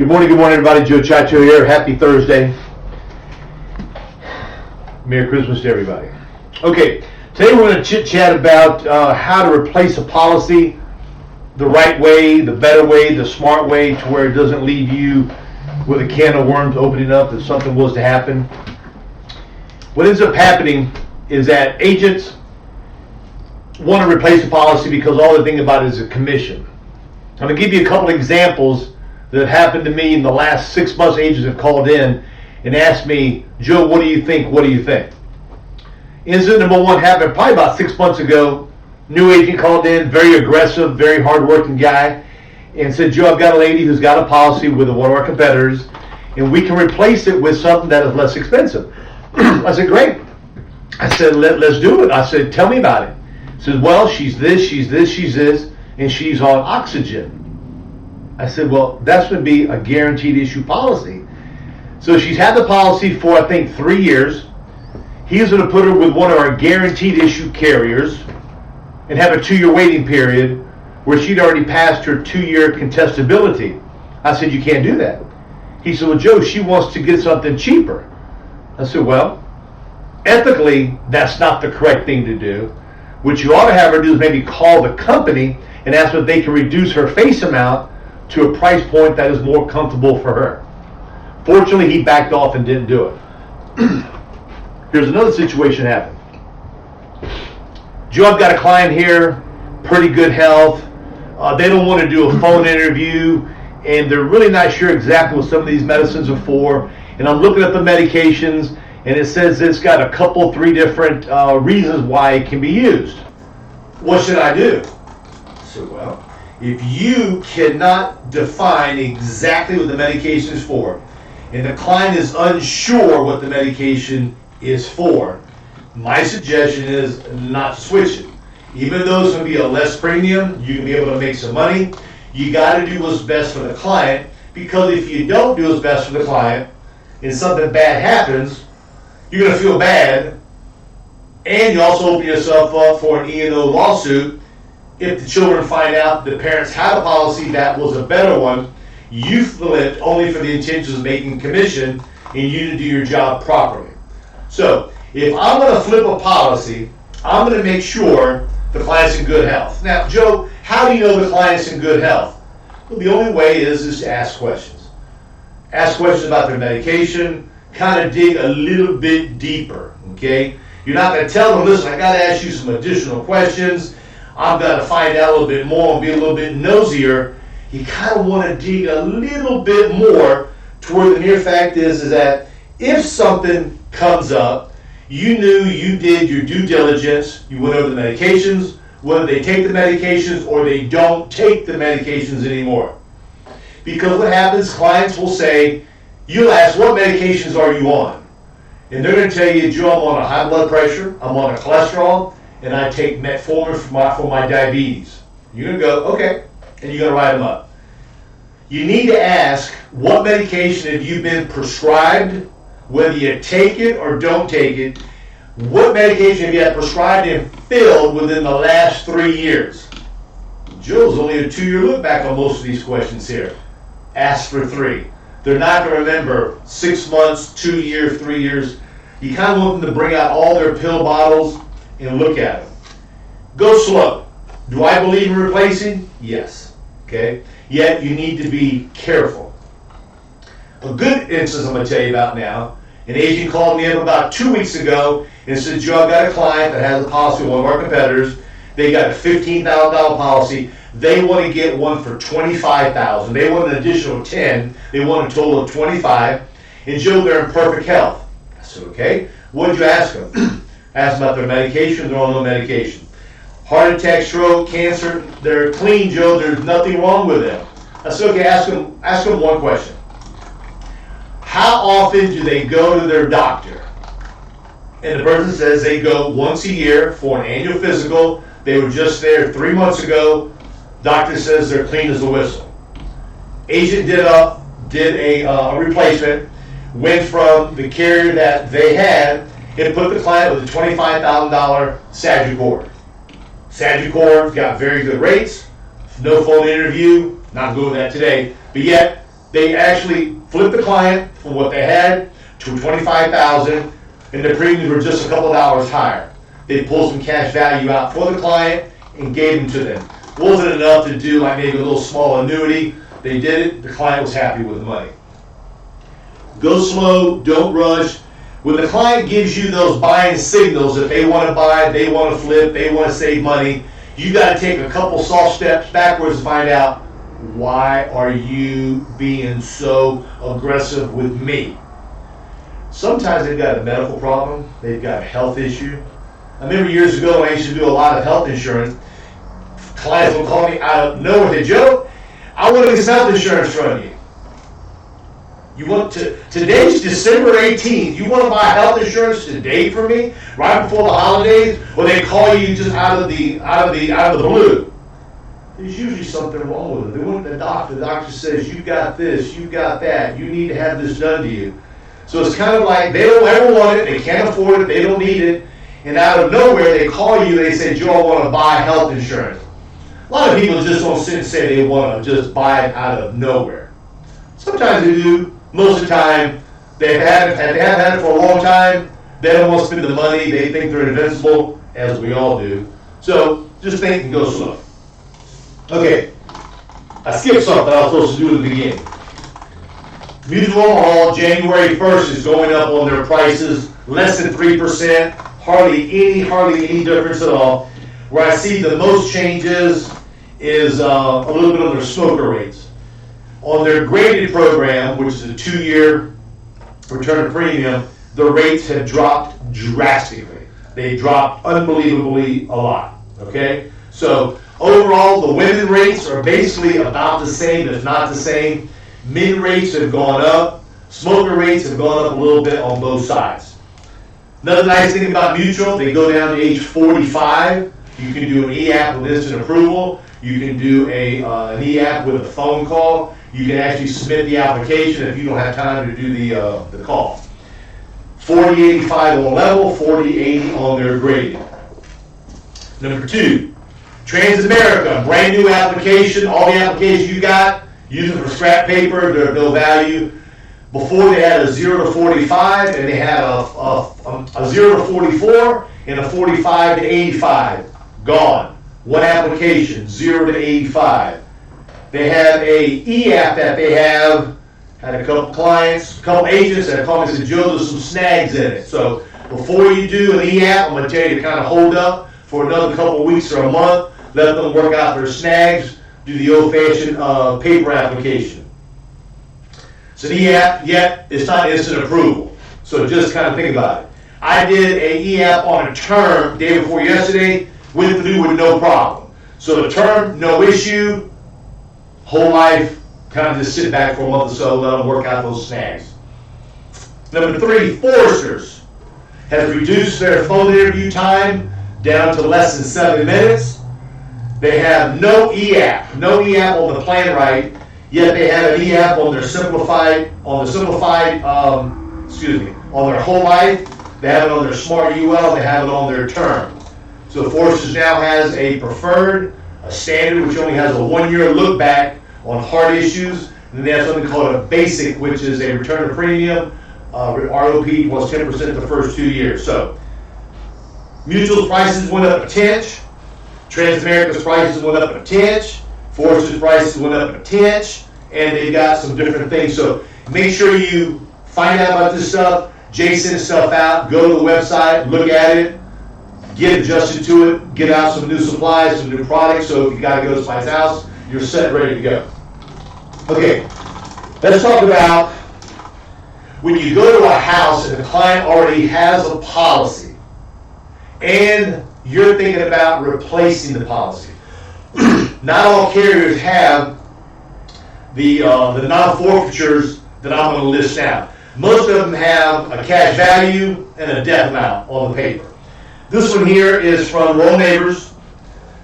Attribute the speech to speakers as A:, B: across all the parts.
A: Good morning, everybody. Joe Chacho here. Happy Thursday. Merry Christmas to everybody. Okay, today we're going to chit-chat about how to replace a policy the right way, the better way, the smart way, to where it doesn't leave you with a can of worms opening up if something was to happen. What ends up happening is that agents want to replace a policy because all they think about is a commission. I'm going to give you a couple of examples that happened to me in the last 6 months. Agents have called in and asked me, Joe, what do you think? What do you think? Incident number one happened probably about 6 months ago. New agent called in, very aggressive, very hardworking guy, and said, Joe, I've got a lady who's got a policy with one of our competitors, and we can replace it with something that is less expensive. I said, great. I said, let's do it. I said, tell me about it. He says, well, she's this, and she's on oxygen. I said, well, that's going to be a guaranteed issue policy. So she's had the policy for, I think, 3 years. He's going to put her with one of our guaranteed issue carriers and have a 2-year waiting period where she'd already passed her 2-year contestability. I said, you can't do that. He said, well, Joe, she wants to get something cheaper. I said, well, ethically, that's not the correct thing to do. What you ought to have her do is maybe call the company and ask if they can reduce her face amount to a price point that is more comfortable for her. Fortunately, he backed off and didn't do it. Here's another situation happened. Joe, I've got a client here, pretty good health. They don't want to do a phone interview, and they're really not sure exactly what some of these medicines are for. And I'm looking at the medications, and it says it's got a couple, 3 different reasons why it can be used. What should I do? So, well, if you cannot define exactly what the medication is for, and the client is unsure what the medication is for, my suggestion is not to switch it. Even though it's going to be a less premium, you can be able to make some money. You got to do what's best for the client, because if you don't do what's best for the client and something bad happens, you're going to feel bad, and you also open yourself up for an E&O lawsuit. If the children find out the parents had a policy that was a better one, you flipped only for the intentions of making commission, and you didn't do your job properly. So, if I'm going to flip a policy, I'm going to make sure the client's in good health. Now, Joe, how do you know the client's in good health? Well, the only way is to ask questions. Ask questions about their medication, kind of dig a little bit deeper, okay? You're not going to tell them, listen, I got to ask you some additional questions. I've got to find out a little bit more and be a little bit nosier. You kind of want to dig a little bit more to where the mere fact is that if something comes up, you knew you did your due diligence, you went over the medications, whether they take the medications or they don't take the medications anymore. Because what happens, clients will say, you'll ask, what medications are you on? And they're going to tell you, Joe, I'm on a high blood pressure, I'm on a cholesterol, and I take metformin for my diabetes. You're going to go, okay, and you're going to write them up. You need to ask, what medication have you been prescribed, whether you take it or don't take it? What medication have you had prescribed and filled within the last 3 years? Joe's only a 2-year look back on most of these questions here. Ask for 3. They're not going to remember 6 months, 2 years, 3 years. You kind of want them to bring out all their pill bottles and look at them. Go slow. Do I believe in replacing? Yes. Okay. Yet you need to be careful. A good instance I'm going to tell you about now. An agent called me up about 2 weeks ago and said, Joe, I've got a client that has a policy with one of our competitors. They got a $15,000 policy. They want to get one for $25,000. They want an additional 10. They want a total of 25. And Joe, they're in perfect health. I said, okay. What did you ask them? Ask about their medication. They're on no medication. Heart attack, stroke, cancer, they're clean, Joe. There's nothing wrong with them. I said, okay, ask them one question. How often do they go to their doctor? And the person says they go once a year for an annual physical. They were just there 3 months ago. Doctor says they're clean as a whistle. Agent did a replacement, went from the carrier that they had and put the client with a $25,000 Sagicor. Sagicor's got very good rates, no phone interview, not going with that today, but yet They actually flipped the client from what they had to $25,000, and the premiums were just a couple of dollars higher. They pulled some cash value out for the client and gave them to them. Wasn't enough to do like maybe a little small annuity. They did it. The client was happy with the money. Go slow. Don't rush. When the client gives you those buying signals that they want to buy, they want to flip, they want to save money, you got to take a couple soft steps backwards to find out, why are you being so aggressive with me? Sometimes they've got a medical problem, they've got a health issue. I remember years ago when I used to do a lot of health insurance, clients would call me out of nowhere, hey Joe, I want to get this health insurance from you. You want to, today's December 18th, you want to buy health insurance today for me, right before the holidays, or they call you just out of the blue? There's usually something wrong with them. They went to the doctor says, you got this, you got that, you need to have this done to you. So it's kind of like they don't ever want it, they can't afford it, they don't need it, and out of nowhere they call you, they say, Joe, I want to buy health insurance. A lot of people just don't sit and say they want to just buy it out of nowhere. Sometimes they do. Most of the time, they have had it for a long time. They don't want to spend the money. They think they're invincible, as we all do. So just think and go slow. Okay, I skipped something I was supposed to do at the beginning. Mutual Omaha, January 1st is going up on their prices, less than 3%, hardly any difference at all. Where I see the most changes is a little bit on their smoker rates. On their graded program, which is a 2-year return of premium, the rates have dropped drastically. They dropped unbelievably a lot, okay? So overall, the women rates are basically about the same, if not the same. Men rates have gone up. Smoker rates have gone up a little bit on both sides. Another nice thing about Mutual, they go down to age 45. You can do an e-app with instant approval. You can do an e-app with a phone call. You can actually submit the application if you don't have time to do the call. 4085 on level, 4080 on their grading. Number 2, Transamerica, brand new application. All the applications you got, use them for scrap paper. They're of no value. Before they had a 0 to 45, and they had a 0 to 44 and a 45 to 85. Gone. One application, 0 to 85. They have a e-app that they have. Had a couple clients, a couple agents that called me and said, Joe, there's some snags in it. So before you do an e-app, I'm going to tell you to kind of hold up for another couple weeks or a month. Let them work out their snags. Do the old-fashioned paper application. It's an e-app, yet it's not instant approval. So just kind of think about it. I did an e-app on a term day before yesterday, went through with no problem. So the term, no issue. Whole life, kind of just sit back for a month or so, let them work out those snags. Number 3, Foresters has reduced their phone interview time down to less than 7 minutes. They have no e-app on the plan right, yet they have an e-app on their on their whole life. They have it on their smart UL, they have it on their term. So Foresters now has a preferred, a standard, which only has a 1-year look back on hard issues, and then they have something called a basic, which is a return of premium, ROP plus 10% the first 2 years. So Mutual's prices went up a tinch, Transamerica's prices went up a tinch, Foresters' prices went up a tinch, and they've got some different things. So make sure you find out about this stuff. Jay sends stuff out, go to the website, look at it, get adjusted to it, get out some new supplies, some new products, so if you got to go to somebody's house, you're set, ready to go. Okay, let's talk about when you go to a house and the client already has a policy and you're thinking about replacing the policy. Not all carriers have the non-forfeitures that I'm going to list now. Most of them have a cash value and a death amount on the paper. This one here is from Roll Neighbors.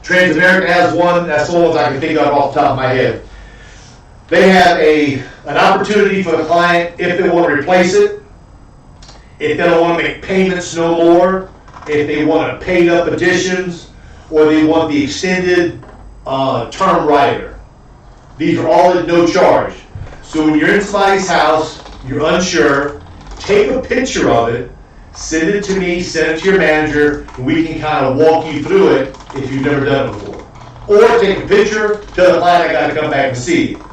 A: Transamerica has one. That's the ones I can think of off the top of my head. They have an opportunity for the client if they want to replace it, if they don't want to make payments no more, if they want to paid up additions, or they want the extended term rider. These are all at no charge. So when you're in somebody's house, you're unsure, take a picture of it, send it to me, send it to your manager, and we can kind of walk you through it if you've never done it before. Or take a picture, tell the client I got to come back and see you.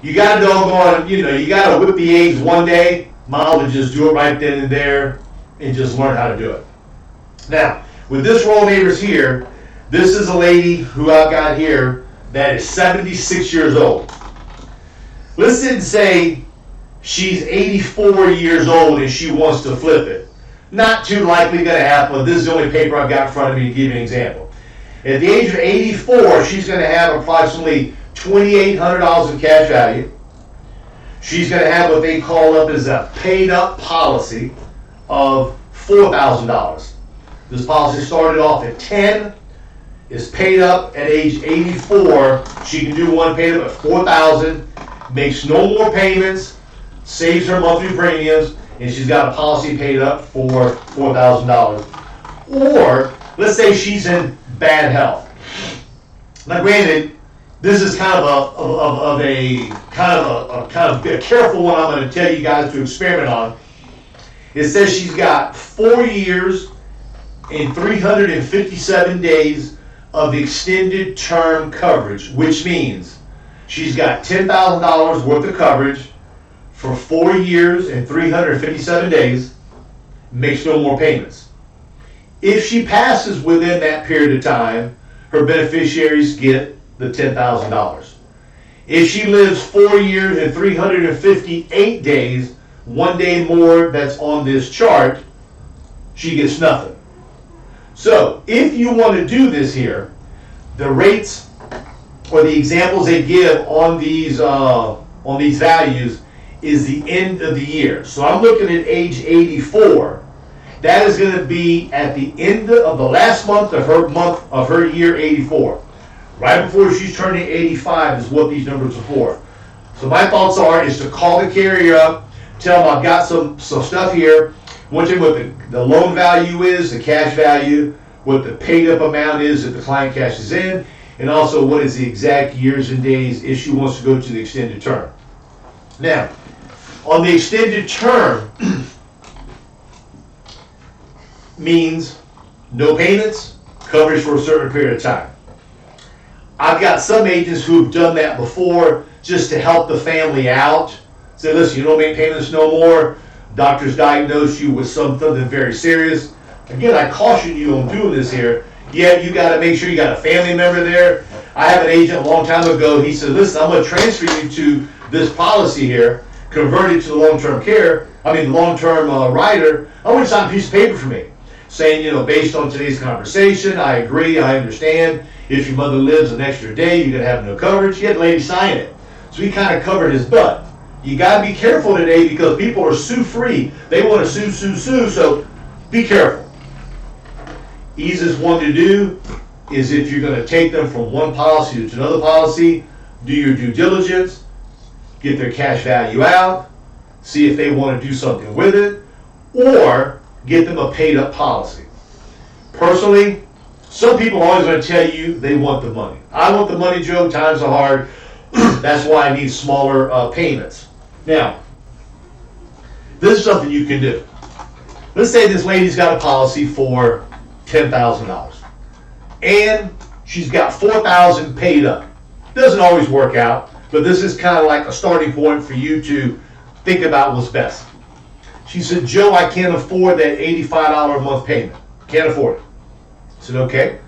A: You got to doggone, you got to whip the eggs one day, might to just do it right then and there and just learn how to do it. Now, with this row of neighbors here, this is a lady who I've got here that is 76 years old. Let's say she's 84 years old and she wants to flip it. Not too likely going to happen, but this is the only paper I've got in front of me to give you an example. At the age of 84, she's going to have approximately $2,800 in cash value. She's going to have what they call up as a paid up policy of $4,000. This policy started off at 10, is paid up at age 84. She can do one paid up at $4,000, makes no more payments, saves her monthly premiums, and she's got a policy paid up for $4,000. Or let's say she's in bad health. Now, granted, this is kind of a careful one. I'm going to tell you guys to experiment on. It says she's got 4 years and 357 days of extended term coverage, which means she's got $10,000 worth of coverage for 4 years and 357 days, makes no more payments. If she passes within that period of time, her beneficiaries get the $10,000. If she lives 4 years and 358 days, one day more that's on this chart, she gets nothing. So if you want to do this here, the rates or the examples they give on these values is the end of the year. So I'm looking at age 84. That is going to be at the end of the last month of her year 84. Right before she's turning 85 is what these numbers are for. So my thoughts is to call the carrier up, tell them I've got some stuff here. Want to know what the loan value is, the cash value, what the paid up amount is that the client cashes in, and also what is the exact years and days if she wants to go to the extended term. Now, on the extended term means no payments, coverage for a certain period of time. I've got some agents who've done that before just to help the family out. Say, listen, you don't make payments no more. Doctors diagnose you with something very serious. Again, I caution you on doing this here. Yeah, you got to make sure you got a family member there. I have an agent a long time ago. He said, listen, I'm going to transfer you to this policy here, convert it to the long-term rider. I want you to sign a piece of paper for me saying, based on today's conversation, I agree, I understand. If your mother lives an extra day, you're going to have no coverage. He had the lady sign it. So he kind of covered his butt. You got to be careful today because people are sue-free. They want to sue, so be careful. Easiest one to do is if you're going to take them from one policy to another policy, do your due diligence, get their cash value out, see if they want to do something with it, or get them a paid up policy. Personally, some people are always going to tell you they want the money. I want the money, Joe. Times are hard. That's why I need smaller payments. Now, this is something you can do. Let's say this lady's got a policy for $10,000 and she's got $4,000 paid up. Doesn't always work out, but this is kind of like a starting point for you to think about what's best. She said, Joe, I can't afford that $85 a month payment. Can't afford it. I said, okay,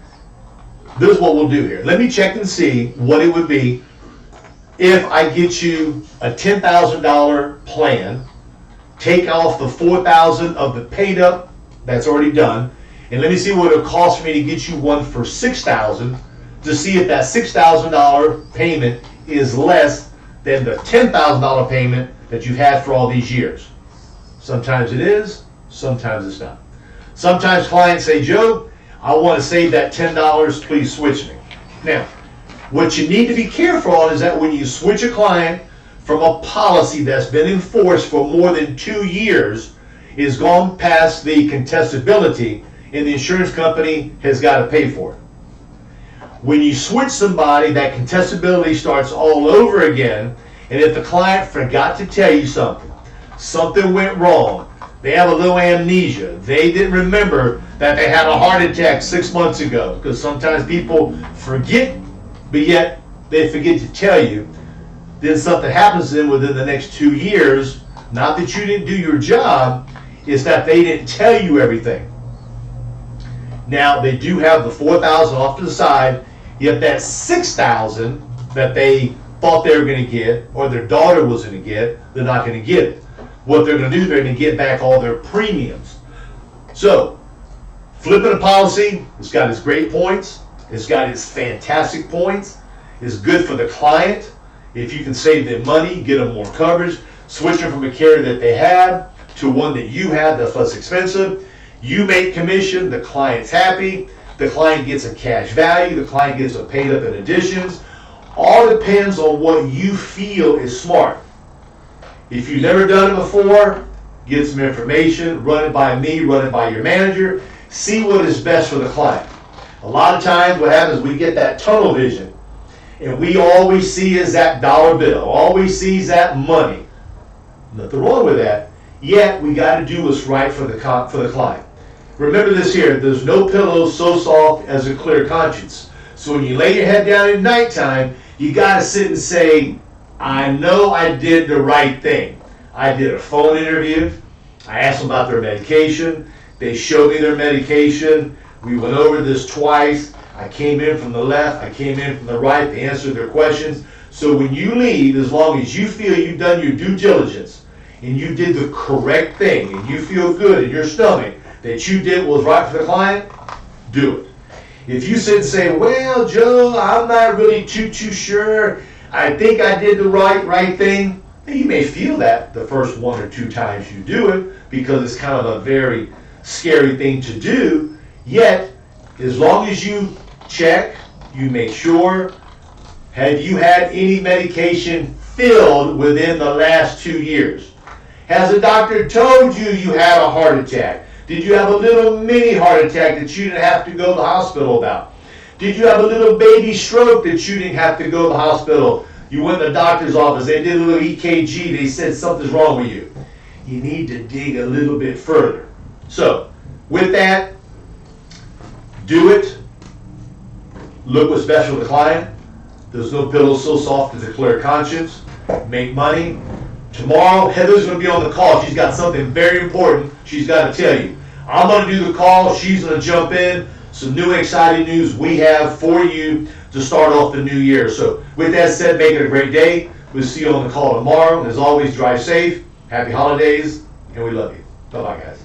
A: this is what we'll do here. Let me check and see what it would be if I get you a $10,000 plan, take off the $4,000 of the paid up that's already done, and let me see what it would cost for me to get you one for $6,000 to see if that $6,000 payment is less than the $10,000 payment that you've had for all these years. Sometimes it is, sometimes it's not. Sometimes clients say, Joe, I want to save that $10, please switch me. Now, what you need to be careful on is that when you switch a client from a policy that's been enforced for more than 2 years, is gone past the contestability, and the insurance company has got to pay for it. When you switch somebody, that contestability starts all over again, And if the client forgot to tell you something, something went wrong, they have a little amnesia, they didn't remember that they had a heart attack 6 months ago, because sometimes people forget, but yet they forget to tell you, then something happens to them within the next 2 years, not that you didn't do your job, is that they didn't tell you everything. Now, they do have the $4,000 off to the side, yet that $6,000 that they thought they were going to get, or their daughter was going to get, they're not going to get it. What they're going to do, they're going to get back all their premiums. So, flipping a policy, it's got its great points, it's got its fantastic points, it's good for the client. If you can save them money, get them more coverage, switching from a carrier that they have to one that you have that's less expensive, you make commission, the client's happy, the client gets a cash value, the client gets a paid up in additions. All depends on what you feel is smart. If you've never done it before, get some information, run it by me, run it by your manager, see what is best for the client. A lot of times what happens, we get that tunnel vision, and we always see is that dollar bill, all we see is that money. Nothing wrong with that, yet we got to do what's right for the client. Remember this here, there's no pillow so soft as a clear conscience. So when you lay your head down at nighttime, you got to sit and say, I know I did the right thing. I did a phone interview, I asked them about their medication, they showed me their medication, we went over this twice, I came in from the left, I came in from the right to answer their questions. So when you leave, as long as you feel you've done your due diligence and you did the correct thing and you feel good in your stomach that you did what was right for the client, do it. If you sit and say, well, Joe, I'm not really too sure, I think I did the right thing, then you may feel that the first 1 or 2 times you do it because it's kind of a very scary thing to do, yet as long as you check, you make sure, have you had any medication filled within the last 2 years? Has the doctor told you you had a heart attack? Did you have a little mini heart attack that you didn't have to go to the hospital about? Did you have a little baby stroke that you didn't have to go to the hospital? You went to the doctor's office, they did a little EKG, they said something's wrong with you. You need to dig a little bit further. So, with that, do it. Look what's best for the client. There's no pillow so soft as a clear conscience. Make money. Tomorrow, Heather's going to be on the call. She's got something very important she's got to tell you. I'm going to do the call. She's going to jump in. Some new exciting news we have for you to start off the new year. So with that said, make it a great day. We'll see you on the call tomorrow. And as always, drive safe. Happy holidays. And we love you. Bye-bye, guys.